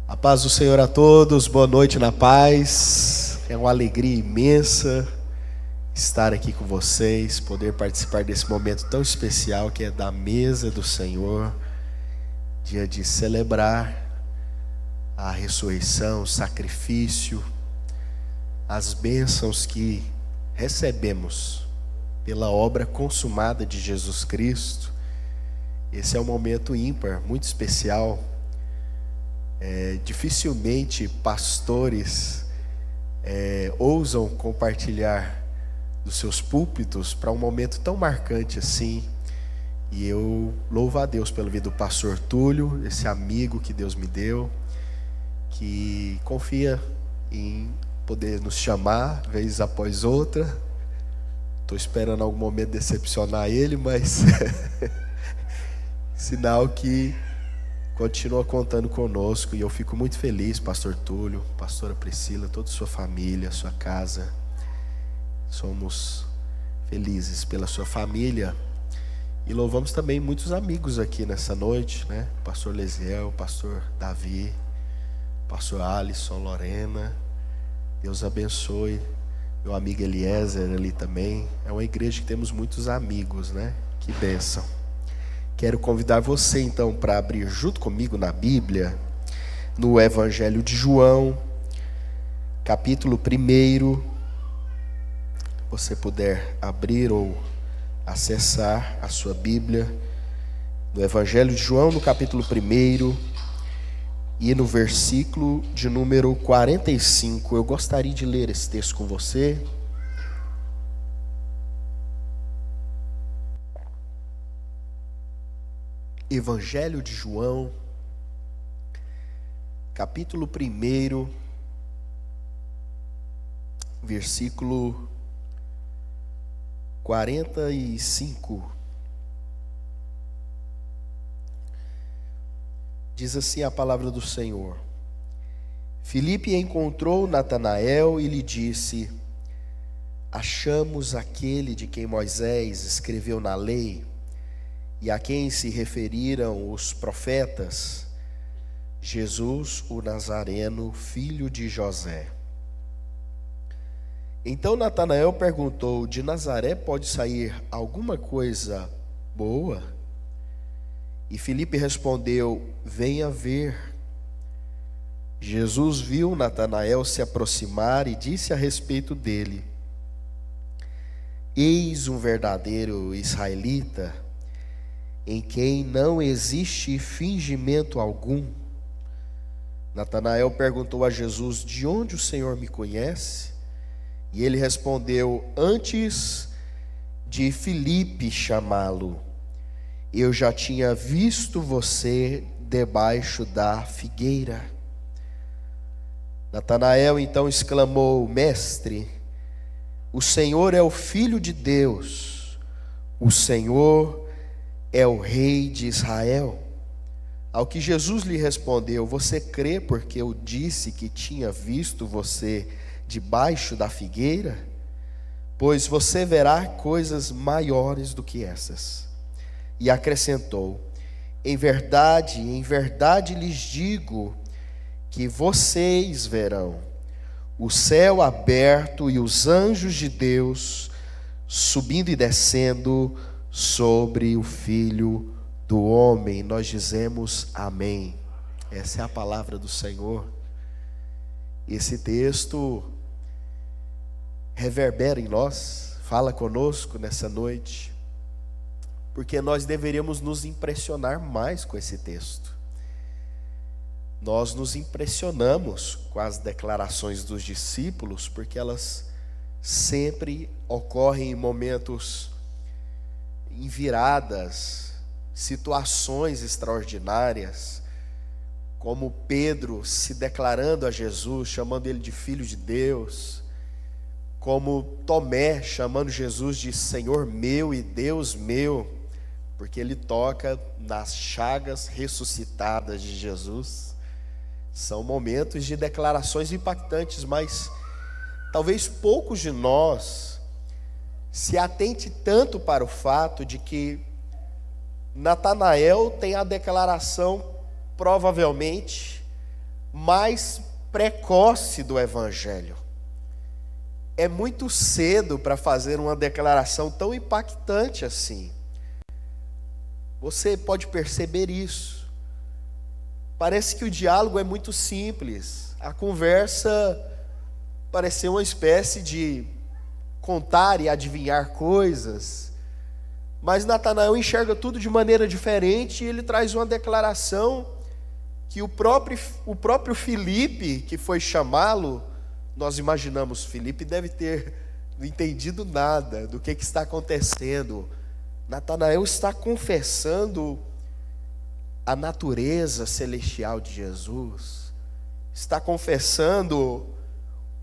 A paz do Senhor a todos, boa noite na paz. É uma alegria imensa estar aqui com vocês, poder participar desse momento tão especial que é da mesa do Senhor, dia de celebrar a ressurreição, o sacrifício, as bênçãos que recebemos pela obra consumada de Jesus Cristo. Esse é um momento ímpar, muito especial. Dificilmente pastores ousam compartilhar dos seus púlpitos para um momento tão marcante assim. E eu louvo a Deus pela vida do pastor Túlio, esse amigo que Deus me deu, que confia em poder nos chamar vez após outra. Estou esperando algum momento decepcionar ele, mas sinal que continua contando conosco, e eu fico muito feliz, pastor Túlio, pastora Priscila, toda a sua família, sua casa. Somos felizes pela sua família e louvamos também muitos amigos aqui nessa noite, né? Pastor Lesiel, pastor Davi, pastor Alisson, Lorena. Deus abençoe. Meu amigo Eliezer ali também. É uma igreja que temos muitos amigos, né? Que bênção. Quero convidar você então para abrir junto comigo na Bíblia, no Evangelho de João, capítulo 1. Você puder abrir ou acessar a sua Bíblia, no Evangelho de João, no capítulo 1, e no versículo de número 45. Eu gostaria de ler esse texto com você. Evangelho de João, capítulo 1, versículo 45. Diz assim a palavra do Senhor: Filipe encontrou Natanael e lhe disse: Achamos aquele de quem Moisés escreveu na lei, e a quem se referiram os profetas, Jesus o Nazareno, filho de José. Então Natanael perguntou: De Nazaré pode sair alguma coisa boa? E Filipe respondeu: Venha ver. Jesus viu Natanael se aproximar e disse a respeito dele: Eis um verdadeiro israelita, em quem não existe fingimento algum. Natanael perguntou a Jesus: De onde o Senhor me conhece? E ele respondeu: Antes de Filipe chamá-lo, eu já tinha visto você debaixo da figueira. Natanael então exclamou: Mestre, o Senhor é o Filho de Deus, o Senhor é o Rei de Israel. Ao que Jesus lhe respondeu: Você crê porque eu disse que tinha visto você debaixo da figueira? Pois você verá coisas maiores do que essas. E acrescentou: em verdade lhes digo que vocês verão o céu aberto e os anjos de Deus subindo e descendo sobre o Filho do Homem. Nós dizemos amém. Essa é a palavra do Senhor. Esse texto reverbera em nós, fala conosco nessa noite, porque nós deveríamos nos impressionar mais com esse texto. Nós nos impressionamos com as declarações dos discípulos, porque elas sempre ocorrem em momentos, em viradas, situações extraordinárias, como Pedro se declarando a Jesus, chamando ele de Filho de Deus, como Tomé chamando Jesus de Senhor meu e Deus meu, porque ele toca nas chagas ressuscitadas de Jesus. São momentos de declarações impactantes, mas talvez poucos de nós se atente tanto para o fato de que Natanael tem a declaração provavelmente mais precoce do Evangelho. É muito cedo para fazer uma declaração tão impactante assim. Você pode perceber isso. Parece que o diálogo é muito simples. A conversa pareceu uma espécie de contar e adivinhar coisas. Mas Natanael enxerga tudo de maneira diferente e ele traz uma declaração que o próprio Filipe, que foi chamá-lo, nós imaginamos, Filipe deve ter não entendido nada do que está acontecendo. Natanael está confessando a natureza celestial de Jesus, está confessando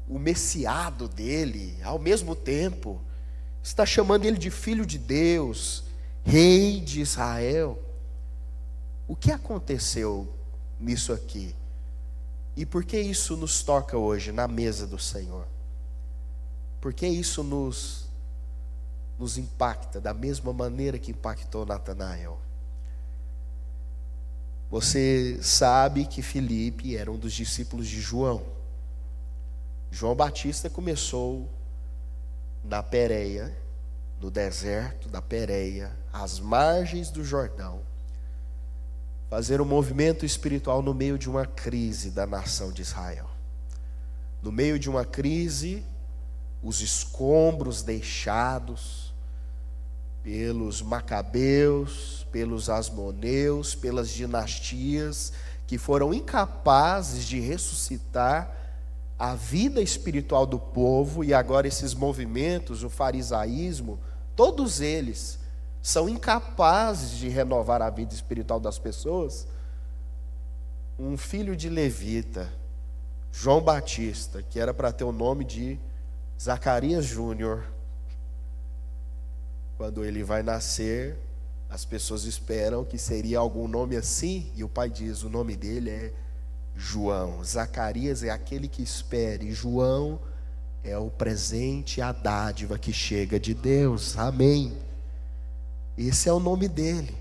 o messiado dele, ao mesmo tempo, está chamando ele de filho de Deus, rei de Israel. O que aconteceu nisso aqui? E por que isso nos toca hoje na mesa do Senhor? Por que isso nos impacta da mesma maneira que impactou Natanael? Você sabe que Filipe era um dos discípulos de João. João Batista começou na Pérea, no deserto da Pérea, às margens do Jordão, fazer um movimento espiritual no meio de uma crise da nação de Israel. No meio de uma crise, os escombros deixados pelos macabeus, pelos asmoneus, pelas dinastias que foram incapazes de ressuscitar a vida espiritual do povo, e agora esses movimentos, o farisaísmo, todos eles são incapazes de renovar a vida espiritual das pessoas. Um filho de levita, João Batista, que era para ter o nome de Zacarias Júnior, quando ele vai nascer, as pessoas esperam que seria algum nome assim, e o pai diz, o nome dele é João. Zacarias é aquele que espera, e João é o presente, a dádiva que chega de Deus. Amém. Esse é o nome dele.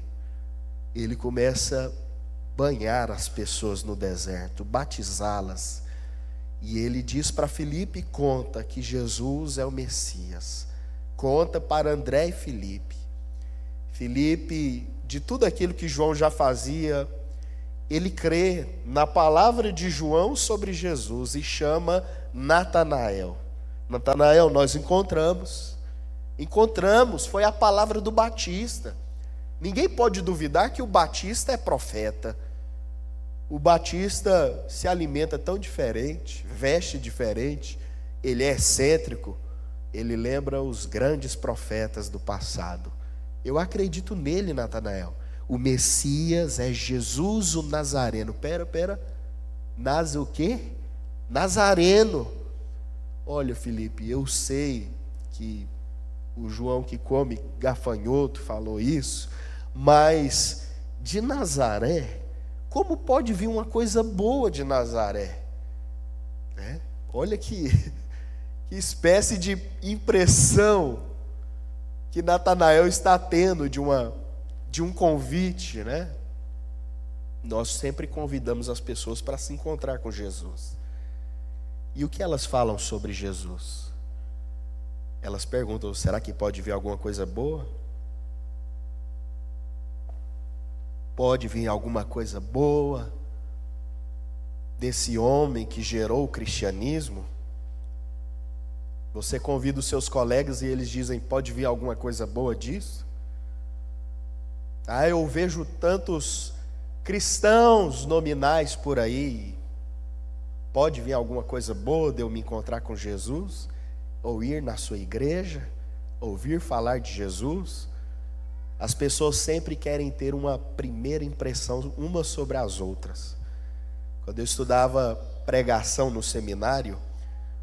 Ele começa a banhar as pessoas no deserto, batizá-las. E ele diz para Filipe, conta que Jesus é o Messias. Conta para André e Filipe. Filipe, de tudo aquilo que João já fazia, ele crê na palavra de João sobre Jesus e chama Natanael. Natanael, nós encontramos, foi a palavra do Batista. Ninguém pode duvidar que o Batista é profeta. O Batista se alimenta tão diferente, veste diferente, ele é excêntrico, ele lembra os grandes profetas do passado. Eu acredito nele, Natanael. O Messias é Jesus o Nazareno. Pera. O quê? Nazareno. Olha, Filipe, eu sei que o João que come gafanhoto falou isso, mas de Nazaré, como pode vir uma coisa boa de Nazaré? Olha que espécie de impressão que Natanael está tendo de um convite, né? Nós sempre convidamos as pessoas para se encontrar com Jesus. E o que elas falam sobre Jesus? Elas perguntam, será que pode vir alguma coisa boa? Pode vir alguma coisa boa desse homem que gerou o cristianismo? Você convida os seus colegas e eles dizem, pode vir alguma coisa boa disso? Eu vejo tantos cristãos nominais por aí. Pode vir alguma coisa boa de eu me encontrar com Jesus? Ou ir na sua igreja? Ouvir falar de Jesus? As pessoas sempre querem ter uma primeira impressão umas sobre as outras. Quando eu estudava pregação no seminário,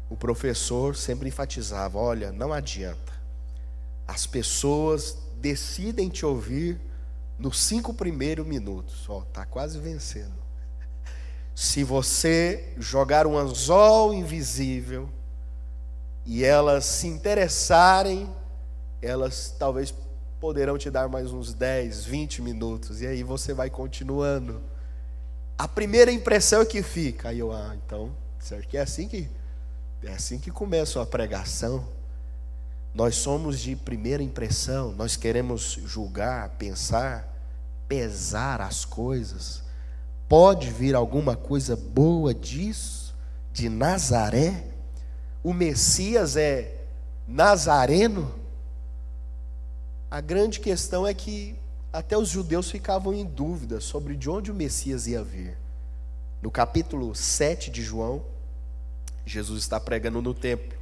o professor sempre enfatizava, olha, não adianta. As pessoas decidem te ouvir nos 5 primeiros minutos. Está quase vencendo. Se você jogar um anzol invisível e elas se interessarem, elas talvez poderão te dar mais uns 10, 20 minutos. E aí você vai continuando. A primeira impressão que fica. Aí eu, então, certo que é assim que começa a pregação. Nós somos de primeira impressão, nós queremos julgar, pensar, pesar as coisas. Pode vir alguma coisa boa disso, de Nazaré? O Messias é nazareno? A grande questão é que até os judeus ficavam em dúvida sobre de onde o Messias ia vir. No capítulo 7 de João, Jesus está pregando no templo.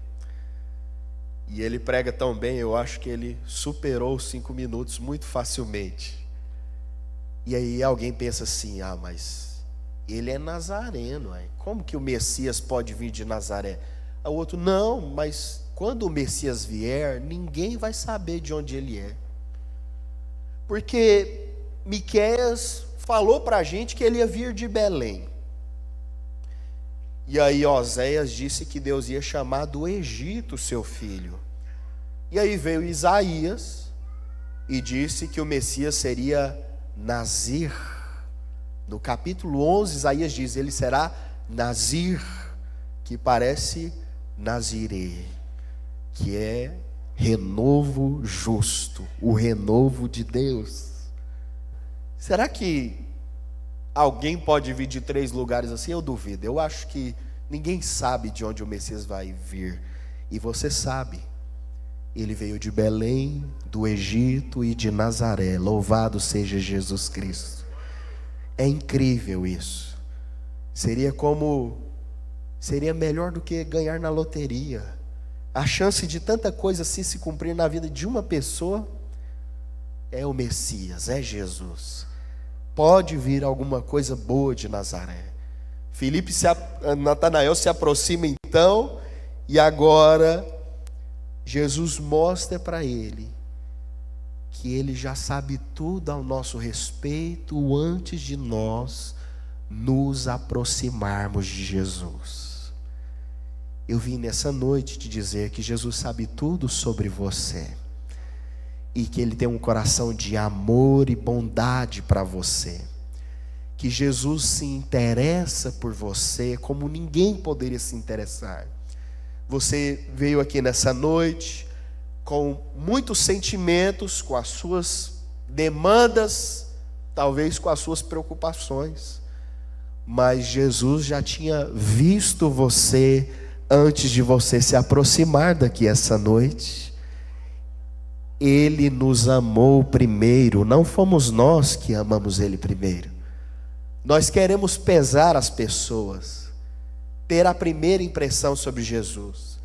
E ele prega tão bem, eu acho que ele superou os 5 minutos muito facilmente. E aí alguém pensa assim, mas ele é nazareno, como que o Messias pode vir de Nazaré? O outro, não, mas quando o Messias vier, ninguém vai saber de onde ele é. Porque Miqueias falou para a gente que ele ia vir de Belém. E aí Oséias disse que Deus ia chamar do Egito seu filho. E aí veio Isaías e disse que o Messias seria Nazir. No capítulo 11, Isaías diz, ele será Nazir, que parece Nazirê, que é renovo justo, o renovo de Deus. Será que alguém pode vir de 3 lugares assim? Eu duvido. Eu acho que ninguém sabe de onde o Messias vai vir. E você sabe. Ele veio de Belém, do Egito e de Nazaré. Louvado seja Jesus Cristo. É incrível isso. Seria melhor do que ganhar na loteria. A chance de tanta coisa assim se cumprir na vida de uma pessoa é o Messias, é Jesus. Pode vir alguma coisa boa de Nazaré. Natanael se aproxima então, e agora Jesus mostra para ele que ele já sabe tudo ao nosso respeito antes de nós nos aproximarmos de Jesus. Eu vim nessa noite te dizer que Jesus sabe tudo sobre você e que Ele tem um coração de amor e bondade para você, que Jesus se interessa por você como ninguém poderia se interessar. Você veio aqui nessa noite com muitos sentimentos, com as suas demandas, talvez com as suas preocupações, mas Jesus já tinha visto você antes de você se aproximar daqui essa noite. Ele nos amou primeiro, não fomos nós que amamos Ele primeiro. Nós queremos pesar as pessoas, ter a primeira impressão sobre Jesus.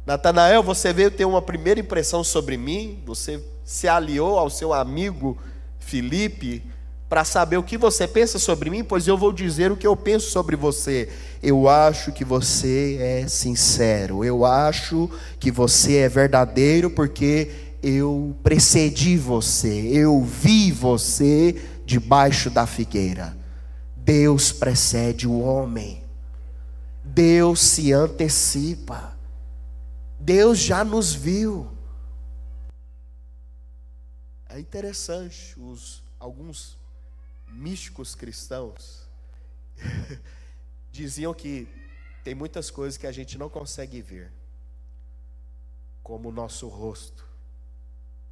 Natanael, você veio ter uma primeira impressão sobre mim, você se aliou ao seu amigo Filipe para saber o que você pensa sobre mim, pois eu vou dizer o que eu penso sobre você. Eu acho que você é sincero, eu acho que você é verdadeiro, porque eu precedi você, eu vi você debaixo da figueira. Deus precede o homem, Deus se antecipa, Deus já nos viu. É interessante, alguns místicos cristãos diziam que tem muitas coisas que a gente não consegue ver, como o nosso rosto.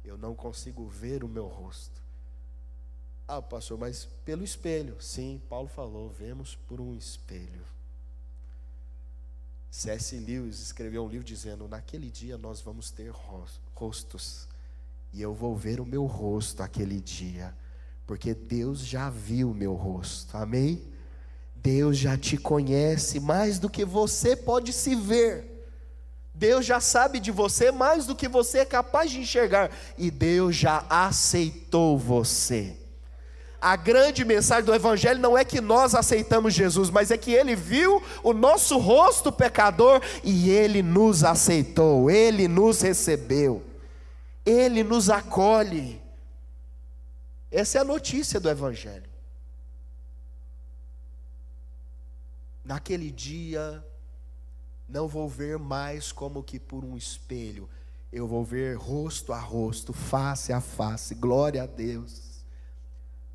Eu não consigo ver o meu rosto. Pastor, mas pelo espelho. Sim, Paulo falou, vemos por um espelho. C.S. Lewis escreveu um livro dizendo, naquele dia nós vamos ter rostos, e eu vou ver o meu rosto aquele dia, porque Deus já viu o meu rosto, amém? Deus já te conhece mais do que você pode se ver. Deus já sabe de você mais do que você é capaz de enxergar, e Deus já aceitou você. A grande mensagem do Evangelho não é que nós aceitamos Jesus, mas é que Ele viu o nosso rosto pecador e Ele nos aceitou, Ele nos recebeu, Ele nos acolhe. Essa é a notícia do Evangelho. Naquele dia, não vou ver mais como que por um espelho, eu vou ver rosto a rosto, face a face, glória a Deus.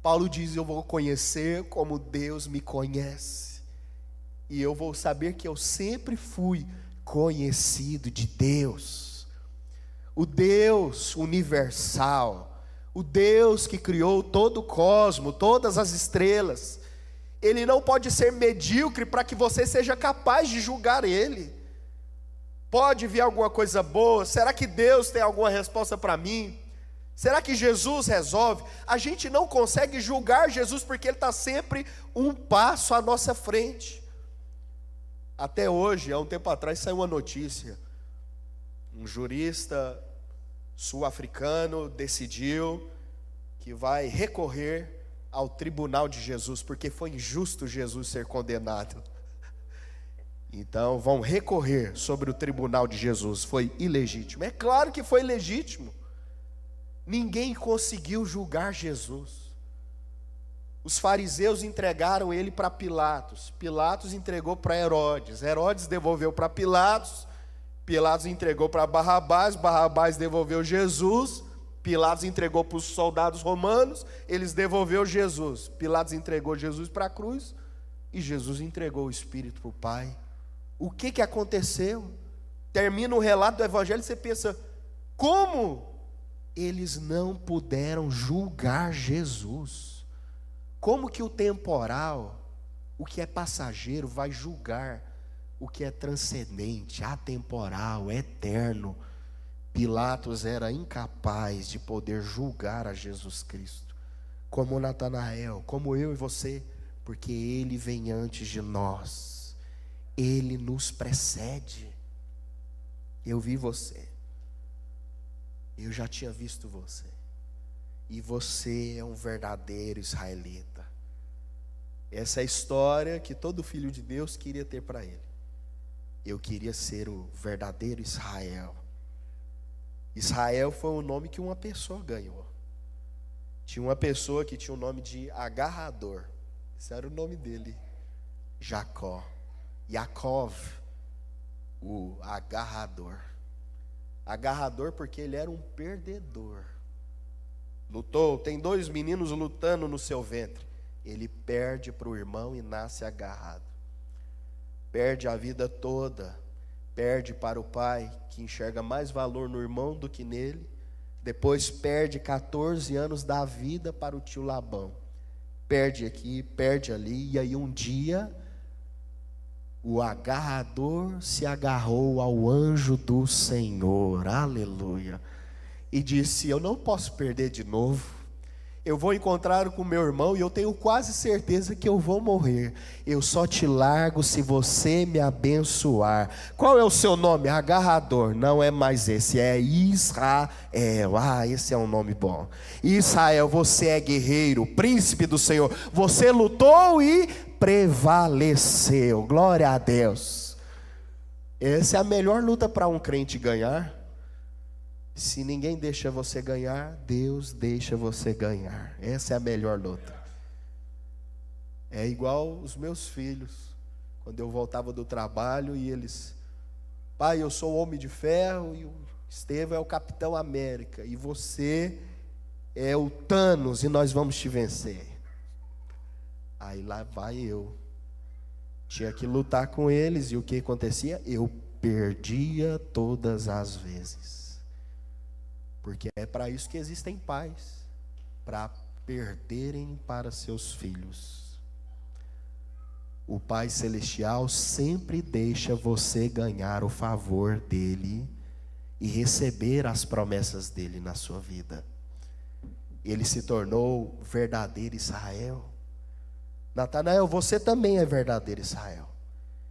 Paulo diz: eu vou conhecer como Deus me conhece, e eu vou saber que eu sempre fui conhecido de Deus. O Deus universal, o Deus que criou todo o cosmos, todas as estrelas, Ele não pode ser medíocre para que você seja capaz de julgar Ele. Pode vir alguma coisa boa? Será que Deus tem alguma resposta para mim? Será que Jesus resolve? A gente não consegue julgar Jesus porque Ele está sempre um passo à nossa frente. Até hoje, há um tempo atrás, saiu uma notícia. Um jurista sul-africano decidiu que vai recorrer ao tribunal de Jesus, porque foi injusto Jesus ser condenado. Então vão recorrer sobre o tribunal de Jesus. Foi ilegítimo. É claro que foi legítimo. Ninguém conseguiu julgar Jesus. Os fariseus entregaram ele para Pilatos. Pilatos entregou para Herodes. Herodes devolveu para Pilatos. Pilatos entregou para Barrabás. Barrabás devolveu Jesus. Pilatos entregou para os soldados romanos. Eles devolveram Jesus. Pilatos entregou Jesus para a cruz. E Jesus entregou o Espírito para o Pai. O que aconteceu? Termina o relato do Evangelho e você pensa: como eles não puderam julgar Jesus? Como que o temporal, o que é passageiro, vai julgar o que é transcendente, atemporal, eterno? Pilatos era incapaz de poder julgar a Jesus Cristo, como Natanael, como eu e você, porque Ele vem antes de nós, Ele nos precede. Eu vi você, eu já tinha visto você, e você é um verdadeiro israelita. Essa é a história que todo filho de Deus queria ter para ele. Eu queria ser o verdadeiro Israel. Israel foi o nome que uma pessoa ganhou. Tinha uma pessoa que tinha o nome de agarrador. Esse era o nome dele, Jacó. Yaakov, o agarrador. Agarrador porque ele era um perdedor. Lutou, tem 2 meninos lutando no seu ventre. Ele perde para o irmão e nasce agarrado. Perde a vida toda. Perde para o pai, que enxerga mais valor no irmão do que nele. Depois perde 14 anos da vida para o tio Labão. Perde aqui, perde ali. E aí um dia, o agarrador se agarrou ao anjo do Senhor, aleluia, e disse: eu não posso perder de novo. Eu vou encontrar com meu irmão e eu tenho quase certeza que eu vou morrer. Eu só te largo se você me abençoar. Qual é o seu nome? Agarrador. Não é mais esse, é Israel. Esse é um nome bom. Israel, você é guerreiro, príncipe do Senhor. Você lutou e prevaleceu. Glória a Deus. Essa é a melhor luta para um crente ganhar. Se ninguém deixa você ganhar, Deus deixa você ganhar. Essa é a melhor luta. É igual os meus filhos. Quando eu voltava do trabalho e eles: pai, eu sou o homem de ferro e o Estevão é o Capitão América e você é o Thanos e nós vamos te vencer. Aí lá vai eu. Tinha que lutar com eles e o que acontecia? Eu perdia todas as vezes. Porque é para isso que existem pais, para perderem para seus filhos. O Pai Celestial sempre deixa você ganhar o favor dele e receber as promessas dele na sua vida. Ele se tornou verdadeiro Israel. Natanael, você também é verdadeiro Israel.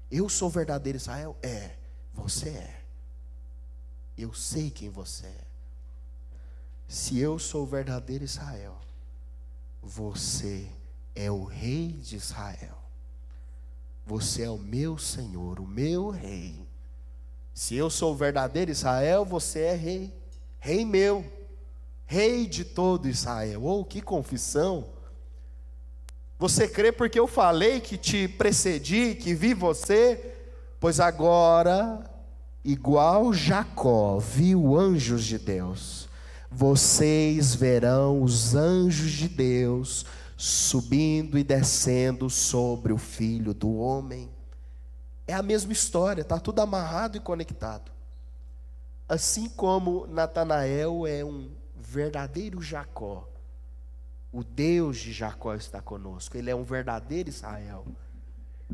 Eu sou verdadeiro Israel? É, você é. Eu sei quem você é. Se eu sou o verdadeiro Israel, você é o rei de Israel. Você é o meu Senhor, o meu rei. Se eu sou o verdadeiro Israel, você é rei. Rei meu, rei de todo Israel. Oh, que confissão! Você crê porque eu falei que te precedi, que vi você? Pois agora, igual Jacó viu anjos de Deus, vocês verão os anjos de Deus subindo e descendo sobre o Filho do Homem. É a mesma história, está tudo amarrado e conectado. Assim como Natanael é um verdadeiro Jacó, o Deus de Jacó está conosco, ele é um verdadeiro Israel.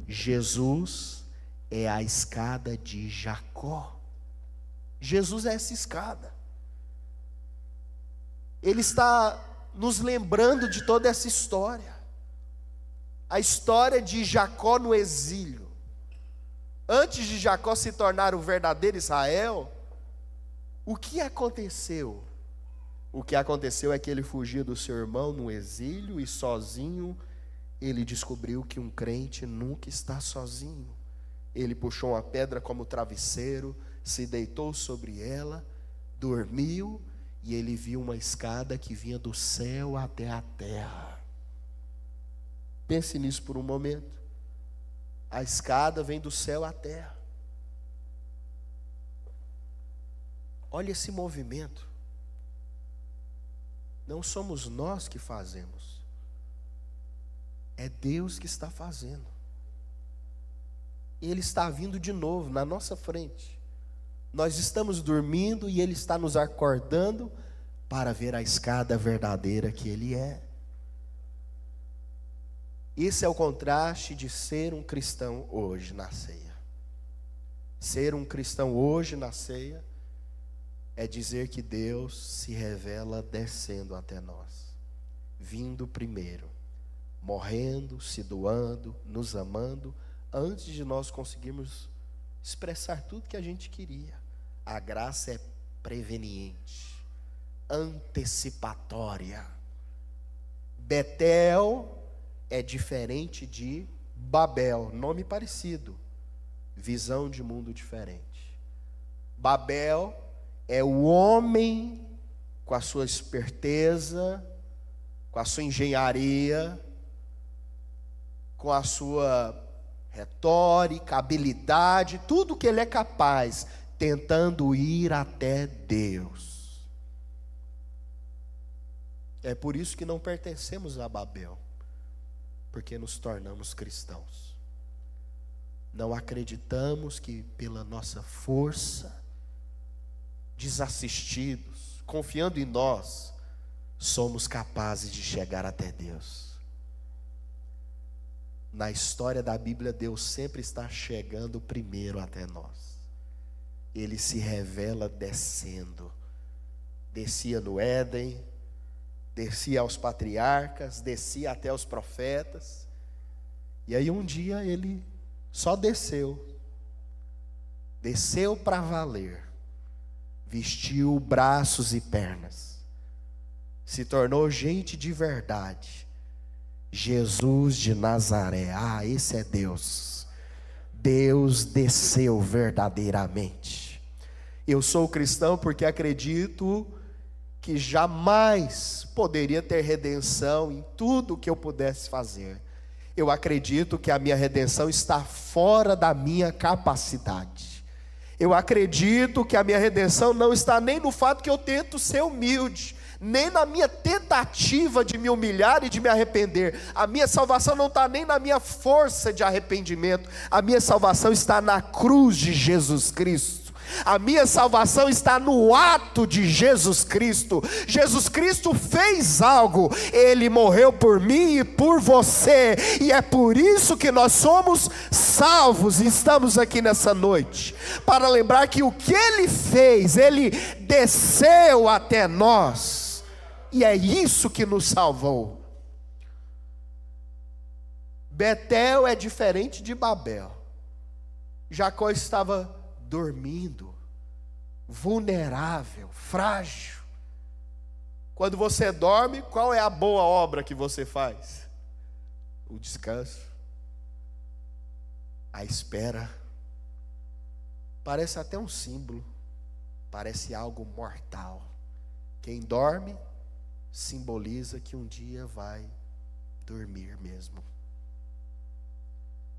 Jesus é a escada de Jacó. Jesus é essa escada. Ele está nos lembrando de toda essa história. A história de Jacó no exílio. Antes de Jacó se tornar o verdadeiro Israel, o que aconteceu? O que aconteceu é que ele fugia do seu irmão no exílio e sozinho ele descobriu que um crente nunca está sozinho. Ele puxou uma pedra como travesseiro, se deitou sobre ela, dormiu e ele viu uma escada que vinha do céu até a terra. Pense nisso por um momento. A escada vem do céu à terra. Olha esse movimento. Não somos nós que fazemos. É Deus que está fazendo. Ele está vindo de novo na nossa frente. Nós estamos dormindo e Ele está nos acordando para ver a escada verdadeira que Ele é. Esse é o contraste de ser um cristão hoje na ceia. Ser um cristão hoje na ceia é dizer que Deus se revela descendo até nós, vindo primeiro, morrendo, se doando, nos amando, antes de nós conseguirmos expressar tudo que a gente queria. A graça é preveniente, antecipatória. Betel é diferente de Babel, nome parecido, visão de mundo diferente. Babel é o homem com a sua esperteza, com a sua engenharia, com a sua retórica, habilidade, tudo que ele é capaz, tentando ir até Deus. É por isso que não pertencemos a Babel, porque nos tornamos cristãos. Não acreditamos que pela nossa força, desassistidos, confiando em nós, somos capazes de chegar até Deus. Na história da Bíblia, Deus sempre está chegando primeiro até nós. Ele se revela descendo. Descia no Éden, descia aos patriarcas, descia até os profetas. E aí um dia ele só desceu. Desceu para valer. Vestiu braços e pernas. Se tornou gente de verdade. Jesus de Nazaré. Ah, esse é Deus. Deus desceu verdadeiramente. Eu sou cristão porque acredito que jamais poderia ter redenção em tudo que eu pudesse fazer. Eu acredito que a minha redenção está fora da minha capacidade. Eu acredito que a minha redenção não está nem no fato que eu tento ser humilde, nem na minha tentativa de me humilhar e de me arrepender. A minha salvação não está nem na minha força de arrependimento. A minha salvação está na cruz de Jesus Cristo. A minha salvação está no ato de Jesus Cristo. Jesus Cristo fez algo. Ele morreu por mim e por você. E é por isso que nós somos salvos. E estamos aqui nessa noite para lembrar que o que Ele fez, Ele desceu até nós. E é isso que nos salvou. Betel é diferente de Babel. Jacó estava dormindo, vulnerável, frágil. Quando você dorme, qual é a boa obra que você faz? O descanso, a espera. Parece até um símbolo, parece algo mortal. Quem dorme simboliza que um dia vai dormir mesmo.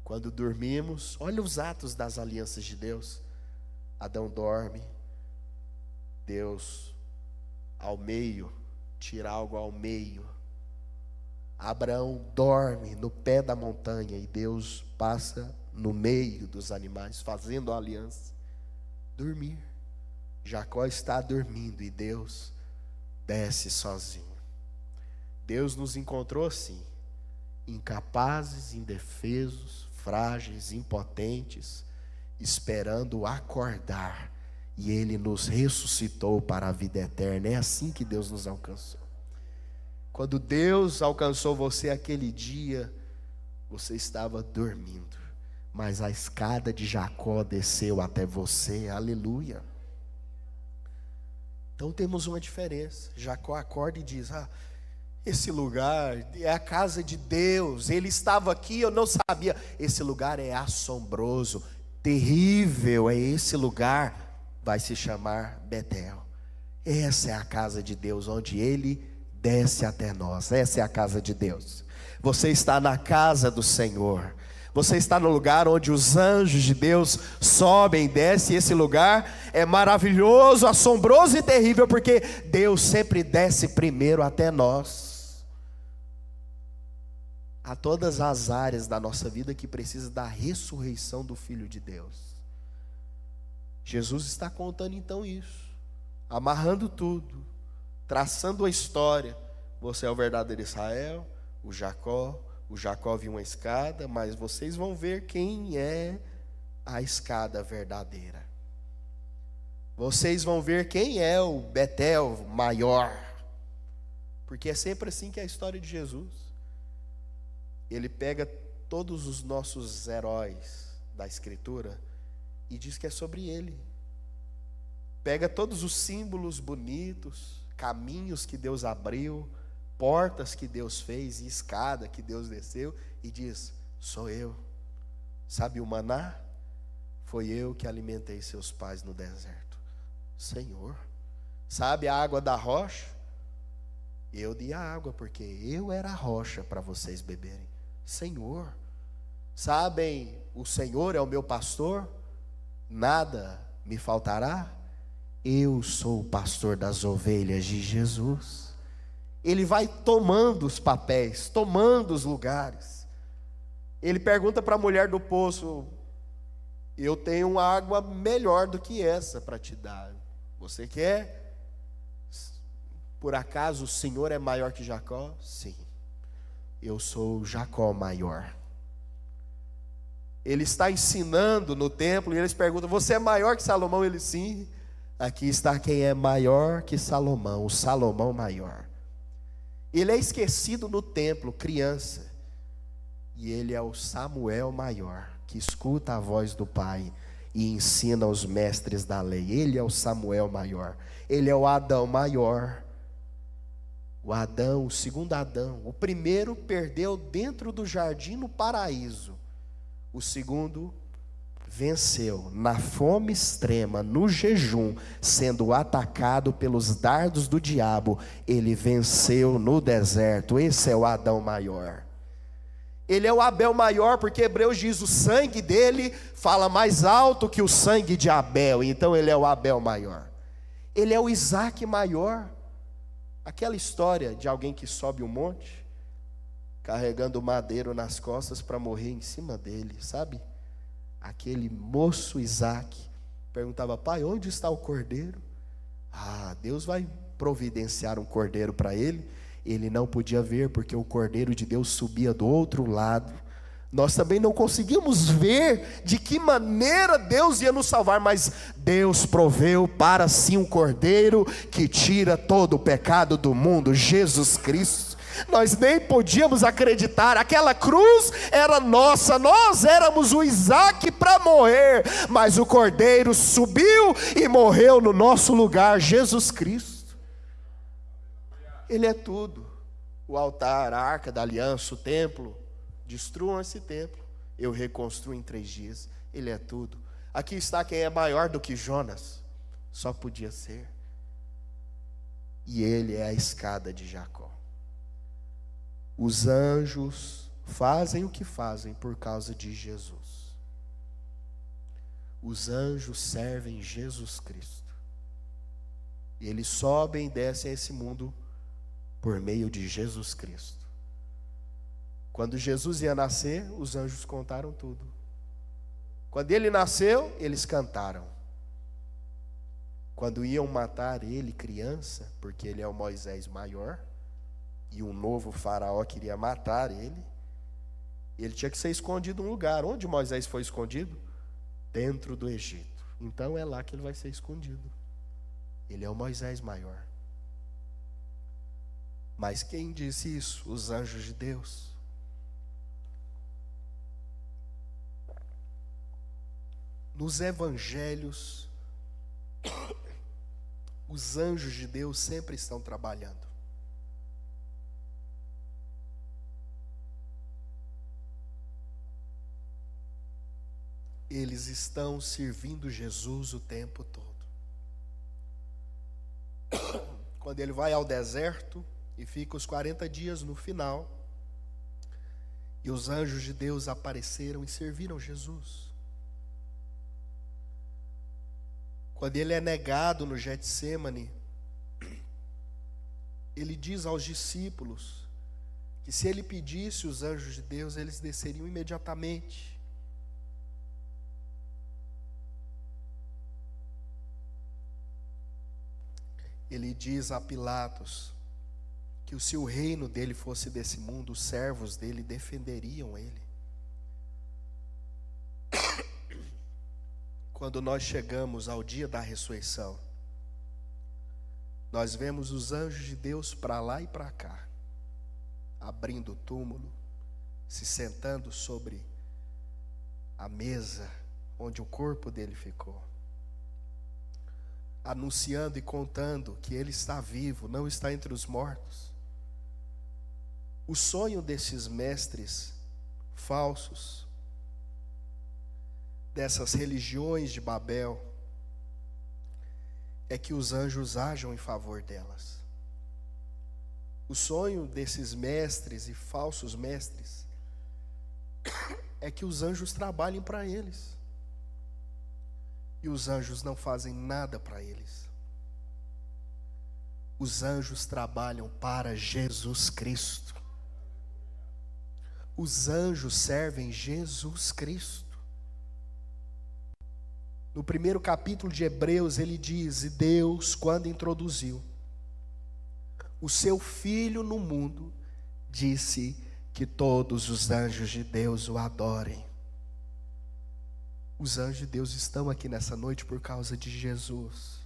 Quando dormimos, olha os atos das alianças de Deus. Adão dorme, Deus ao meio, tira algo ao meio, Abraão dorme no pé da montanha e Deus passa no meio dos animais, fazendo a aliança. Dormir. Jacó está dormindo e Deus desce sozinho. Deus nos encontrou assim, incapazes, indefesos, frágeis, impotentes, esperando acordar, e Ele nos ressuscitou para a vida eterna. É assim que Deus nos alcançou. Quando Deus alcançou você aquele dia, você estava dormindo, mas a escada de Jacó desceu até você. Aleluia. Então temos uma diferença. Jacó acorda e diz: esse lugar é a casa de Deus, Ele estava aqui, eu não sabia. Esse lugar é assombroso, terrível, é esse lugar, vai se chamar Betel. Essa é a casa de Deus, onde Ele desce até nós. Essa é a casa de Deus. Você está na casa do Senhor. Você está no lugar onde os anjos de Deus sobem e descem. Esse lugar é maravilhoso, assombroso e terrível, porque Deus sempre desce primeiro até nós. Há todas as áreas da nossa vida que precisam da ressurreição do Filho de Deus. Jesus está contando então isso, amarrando tudo, traçando a história. Você é o verdadeiro Israel, o Jacó viu uma escada, mas vocês vão ver quem é a escada verdadeira. Vocês vão ver quem é o Betel maior. Porque é sempre assim que é a história de Jesus. Ele pega todos os nossos heróis da Escritura e diz que é sobre ele. Pega todos os símbolos bonitos, caminhos que Deus abriu, portas que Deus fez e escada que Deus desceu, e diz: sou eu. Sabe o maná? Foi eu que alimentei seus pais no deserto. Senhor. Sabe a água da rocha? Eu dei a água, porque eu era a rocha para vocês beberem. Senhor. Sabem, o Senhor é o meu pastor, nada me faltará. Eu sou o pastor das ovelhas de Jesus. Ele vai tomando os papéis, tomando os lugares. Ele pergunta para a mulher do poço: eu tenho uma água melhor do que essa para te dar. Você quer? Por acaso o Senhor é maior que Jacó? Sim. Eu sou Jacó maior. Ele está ensinando no templo e eles perguntam: você é maior que Salomão? Ele: sim. Aqui está quem é maior que Salomão, o Salomão maior. Ele é esquecido no templo, criança. E ele é o Samuel maior, que escuta a voz do Pai e ensina aos mestres da lei. Ele é o Samuel maior. Ele é o Adão maior. O Adão, o segundo Adão. O primeiro perdeu dentro do jardim no paraíso. O segundo venceu na fome extrema, no jejum, sendo atacado pelos dardos do diabo. Ele venceu no deserto. Esse é o Adão maior. Ele é o Abel maior, porque Hebreus diz: o sangue dele fala mais alto que o sangue de Abel. Então ele é o Abel maior. Ele é o Isaac maior. Aquela história de alguém que sobe um monte, carregando madeiro nas costas para morrer em cima dele, sabe? Aquele moço Isaac perguntava: pai, onde está o cordeiro? Deus vai providenciar um cordeiro para ele. Ele não podia ver, porque o cordeiro de Deus subia do outro lado. Nós também não conseguimos ver de que maneira Deus ia nos salvar, mas Deus proveu para si um cordeiro que tira todo o pecado do mundo, Jesus Cristo. Nós nem podíamos acreditar, aquela cruz era nossa, nós éramos o Isaac para morrer, mas o cordeiro subiu e morreu no nosso lugar, Jesus Cristo. Ele é tudo. O altar, a arca da aliança, o templo. Destruam esse templo, eu reconstruo em 3 dias. Ele é tudo. Aqui está quem é maior do que Jonas. Só podia ser. E ele é a escada de Jacó. Os anjos fazem o que fazem por causa de Jesus. Os anjos servem Jesus Cristo. E eles sobem e descem a esse mundo por meio de Jesus Cristo. Quando Jesus ia nascer, os anjos contaram tudo. Quando ele nasceu, eles cantaram. Quando iam matar ele, criança, porque ele é o Moisés maior, e um novo faraó queria matar ele tinha que ser escondido em um lugar. Onde Moisés foi escondido? Dentro do Egito. Então é lá que ele vai ser escondido. Ele é o Moisés maior. Mas quem disse isso? Os anjos de Deus. Nos evangelhos, os anjos de Deus sempre estão trabalhando. Eles estão servindo Jesus o tempo todo. Quando ele vai ao deserto e fica os 40 dias no final, e os anjos de Deus apareceram e serviram Jesus. Quando ele é negado no Getsêmani, ele diz aos discípulos que se ele pedisse os anjos de Deus, eles desceriam imediatamente. Ele diz a Pilatos que se o reino dele fosse desse mundo, os servos dele defenderiam ele. Quando nós chegamos ao dia da ressurreição, nós vemos os anjos de Deus para lá e para cá, abrindo o túmulo, se sentando sobre a mesa onde o corpo dele ficou, anunciando e contando que ele está vivo, não está entre os mortos. O sonho desses mestres falsos, dessas religiões de Babel, é que os anjos ajam em favor delas. O sonho desses mestres e falsos mestres é que os anjos trabalhem para eles. E os anjos não fazem nada para eles. Os anjos trabalham para Jesus Cristo. Os anjos servem Jesus Cristo. No primeiro capítulo de Hebreus ele diz: e Deus, quando introduziu o seu Filho no mundo, disse que todos os anjos de Deus o adorem. Os anjos de Deus estão aqui nessa noite por causa de Jesus.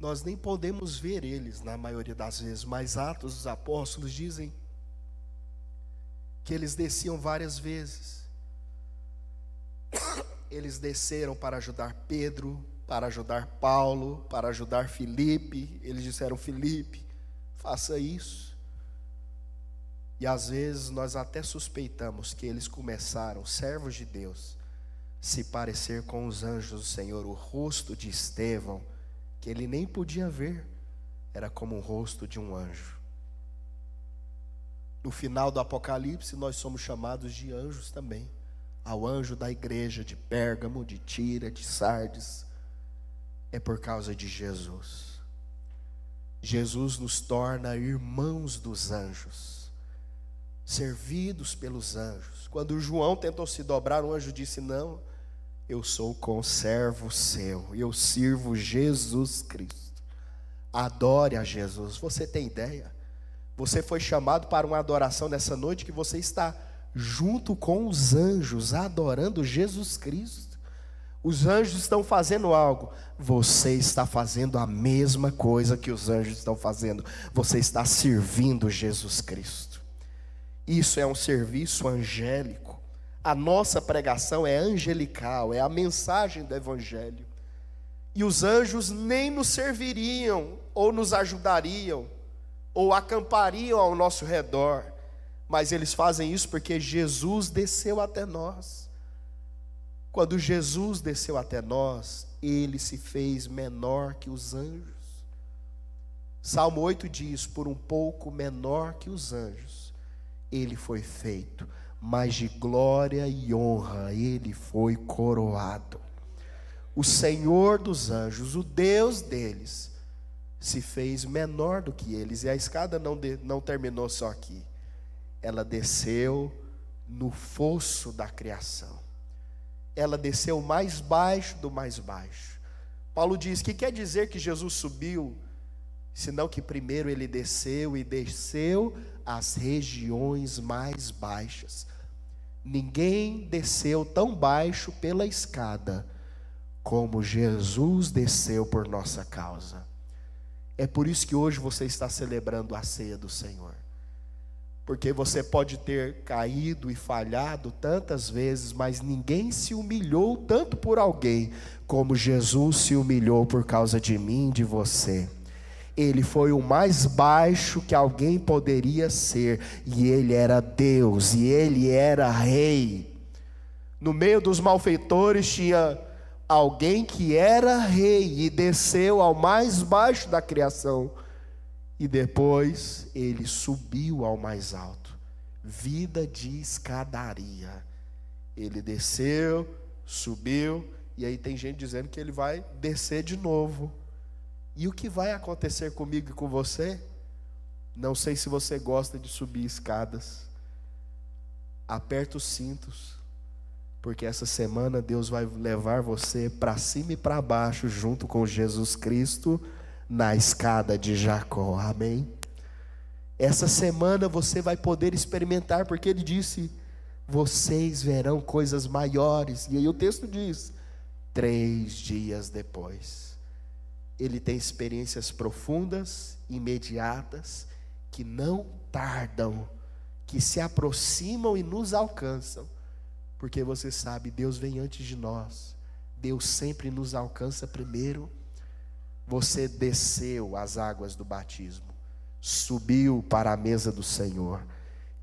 Nós nem podemos ver eles na maioria das vezes, mas Atos dos Apóstolos dizem que eles desciam várias vezes. Eles desceram para ajudar Pedro, para ajudar Paulo, para ajudar Filipe. Eles disseram: Filipe, faça isso. E às vezes nós até suspeitamos que eles começaram, servos de Deus, se parecer com os anjos do Senhor. O rosto de Estevão, que ele nem podia ver, era como o rosto de um anjo. No final do Apocalipse nós somos chamados de anjos também. Ao anjo da igreja de Pérgamo, de Tira, de Sardes, é por causa de Jesus. Jesus nos torna irmãos dos anjos, servidos pelos anjos. Quando João tentou se dobrar, o anjo disse: não, eu sou conservo seu, eu sirvo Jesus Cristo. Adore a Jesus. Você tem ideia? Você foi chamado para uma adoração nessa noite que você está junto com os anjos, adorando Jesus Cristo. Os anjos estão fazendo algo, você está fazendo a mesma coisa que os anjos estão fazendo. Você está servindo Jesus Cristo. Isso é um serviço angélico. A nossa pregação é angelical, é a mensagem do Evangelho. E os anjos nem nos serviriam, ou nos ajudariam, ou acampariam ao nosso redor, mas eles fazem isso porque Jesus desceu até nós. Quando Jesus desceu até nós, ele se fez menor que os anjos. Salmo 8 diz: por um pouco menor que os anjos, ele foi feito, mas de glória e honra ele foi coroado. O Senhor dos anjos, o Deus deles, se fez menor do que eles. E a escada não terminou só aqui. ela desceu no fosso da criação. Ela desceu mais baixo do mais baixo. Paulo diz que quer dizer que Jesus subiu, senão que primeiro ele desceu e desceu às regiões mais baixas. Ninguém desceu tão baixo pela escada como Jesus desceu por nossa causa. É por isso que hoje você está celebrando a ceia do Senhor. Porque você pode ter caído e falhado tantas vezes, mas ninguém se humilhou tanto por alguém como Jesus se humilhou por causa de mim e de você. Ele foi o mais baixo que alguém poderia ser, e ele era Deus, e ele era rei. No meio dos malfeitores tinha alguém que era rei e desceu ao mais baixo da criação, e depois ele subiu ao mais alto. Vida de escadaria. Ele desceu, subiu, e aí tem gente dizendo que ele vai descer de novo. E o que vai acontecer comigo e com você? Não sei se você gosta de subir escadas. Aperta os cintos, porque essa semana Deus vai levar você para cima e para baixo, junto com Jesus Cristo, na escada de Jacó. Amém? Essa semana você vai poder experimentar, porque ele disse: vocês verão coisas maiores. E aí o texto diz: 3 dias depois. Ele tem experiências profundas, imediatas, que não tardam, que se aproximam e nos alcançam. Porque você sabe, Deus vem antes de nós. Deus sempre nos alcança primeiro. Você desceu as águas do batismo, subiu para a mesa do Senhor.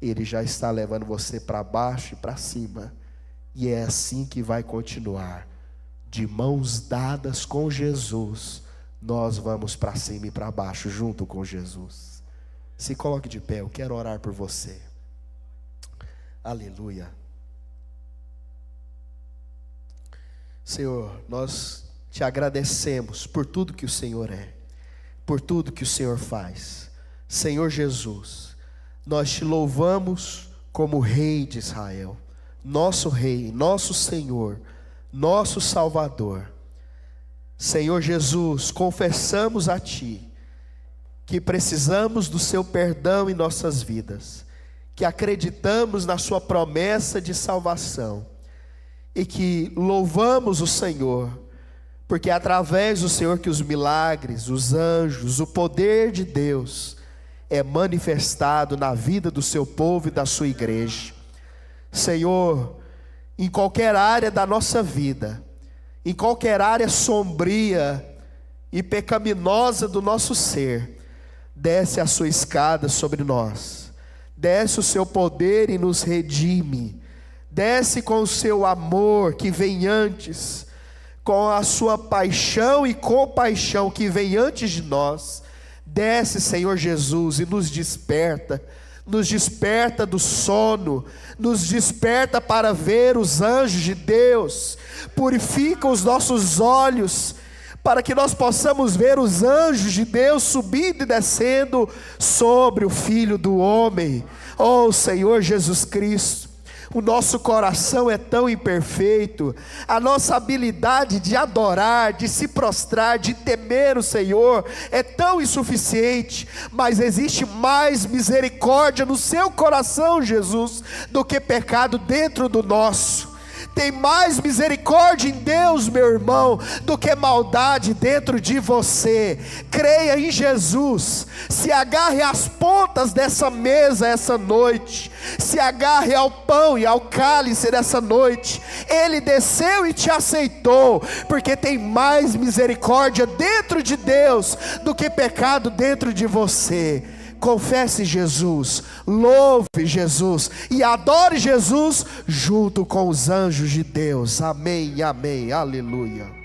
Ele já está levando você para baixo e para cima. E é assim que vai continuar. De mãos dadas com Jesus, nós vamos para cima e para baixo junto com Jesus. Se coloque de pé, eu quero orar por você. Aleluia. Senhor, nós te agradecemos por tudo que o Senhor é, por tudo que o Senhor faz. Senhor Jesus, nós te louvamos como Rei de Israel, nosso Rei, nosso Senhor, nosso Salvador. Senhor Jesus, confessamos a Ti que precisamos do Seu perdão em nossas vidas, que acreditamos na Sua promessa de salvação e que louvamos o Senhor, porque é através do Senhor que os milagres, os anjos, o poder de Deus é manifestado na vida do Seu povo e da Sua igreja. Senhor, em qualquer área da nossa vida, em qualquer área sombria e pecaminosa do nosso ser, desce a sua escada sobre nós, desce o seu poder e nos redime, desce com o seu amor que vem antes, com a sua paixão e compaixão que vem antes de nós, desce, Senhor Jesus, e nos desperta do sono, nos desperta para ver os anjos de Deus, purifica os nossos olhos, para que nós possamos ver os anjos de Deus subindo e descendo sobre o Filho do Homem. Oh Senhor Jesus Cristo, o nosso coração é tão imperfeito, a nossa habilidade de adorar, de se prostrar, de temer o Senhor é tão insuficiente, mas existe mais misericórdia no seu coração, Jesus, do que pecado dentro do nosso. Tem mais misericórdia em Deus, meu irmão, do que maldade dentro de você. Creia em Jesus, se agarre às pontas dessa mesa essa noite, se agarre ao pão e ao cálice dessa noite. Ele desceu e te aceitou, porque tem mais misericórdia dentro de Deus do que pecado dentro de você. Confesse Jesus, louve Jesus e adore Jesus junto com os anjos de Deus. Amém, amém, aleluia.